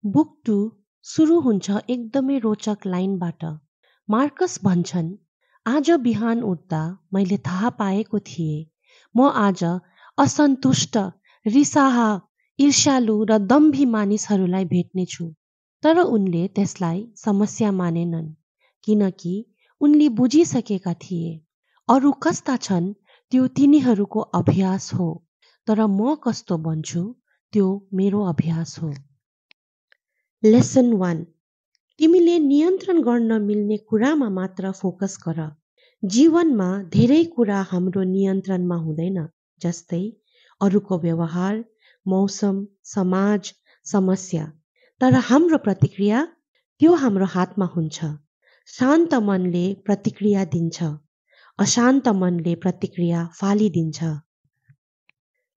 Book 2 सुरु हुन्छ एकदमै रोचक लाइनबाट। मार्कस भन्छन्, आज बिहान उठ्दा मैले थाहा पाएको थिएँ म आज असन्तुष्ट, रिसाहा, ईर्ष्यालु र दम्भी मानिसहरूलाई भेट्नेछु। तर उनले त्यसलाई समस्या मानेनन्, किनकि उनले बुझिसकेका थिए अरू कस्ता छन् त्यो तिनीहरूको अभ्यास हो, तर म कस्तो बन्छु त्यो मेरो अभ्यास हो। लेसन 1। तिमीले नियन्त्रण गर्न मिल्ने कुरामा मात्र फोकस गर। जीवनमा धेरै कुरा हाम्रो नियन्त्रणमा हुँदैन, जस्तै अरूको व्यवहार, मौसम, समाज, समस्या। तर हाम्रो प्रतिक्रिया त्यो हाम्रो हातमा हुन्छ। शान्त मनले प्रतिक्रिया दिन्छ, अशान्त मनले प्रतिक्रिया फालिदिन्छ।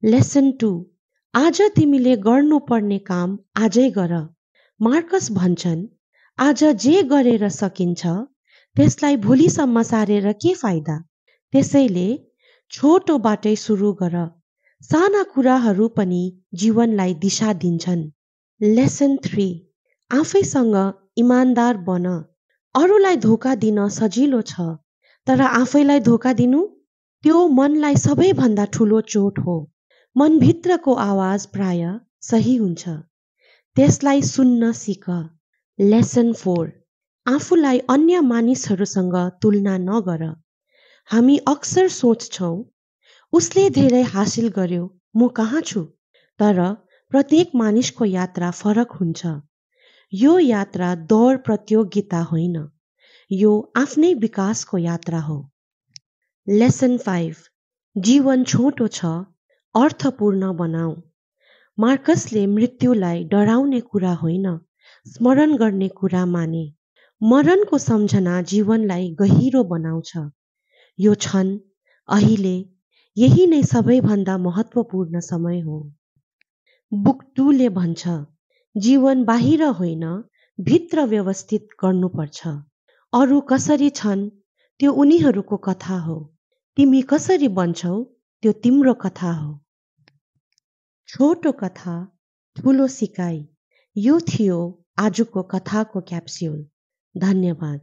लेसन 2। आज तिमीले गर्नुपर्ने काम आजै गर। मार्कस भन्छन्, आज जे गरेर सकिन्छ त्यसलाई भोलिसम्म सारेर के फाइदा। त्यसैले छोटोबाटै सुरु गर। साना कुराहरू पनि जीवनलाई दिशा दिन्छन्। लेसन 3। आफैसँग इमानदार बन। अरूलाई धोका दिन सजिलो छ, तर आफैलाई धोका दिनु त्यो मनलाई सबैभन्दा ठुलो चोट हो। मनभित्रको आवाज प्राय सही हुन्छ, त्यसलाई सुन्न सिक। लेसन 4। आफूलाई अन्य मानिसहरूसँग तुलना नगर। हामी अक्सर सोच्छौँ, उसले धेरै हासिल गर्यो, म कहाँ छु। तर प्रत्येक मानिसको यात्रा फरक हुन्छ। यो यात्रा दौड प्रतियोगिता होइन, यो आफ्नै विकासको यात्रा हो। लेसन 5। जीवन छोटो छ, अर्थपूर्ण बनाऊ। मार्कसले मृत्युलाई डराउने कुरा होइन, स्मरण गर्ने कुरा माने। मरणको सम्झना जीवनलाई गहिरो बनाउँछ। यो क्षण, अहिले, यही नै सबैभन्दा महत्त्वपूर्ण समय हो। बुक 2 ले भन्छ, जीवन बाहिर होइन, भित्र व्यवस्थित गर्नुपर्छ। अरू कसरी छन् त्यो उनीहरूको कथा हो, तिमी कसरी बन्छौ त्यो तिम्रो कथा हो। छोटो कथा, ठुलो सिकाइ। यो थियो आजको कथाको क्याप्स्युल। धन्यवाद।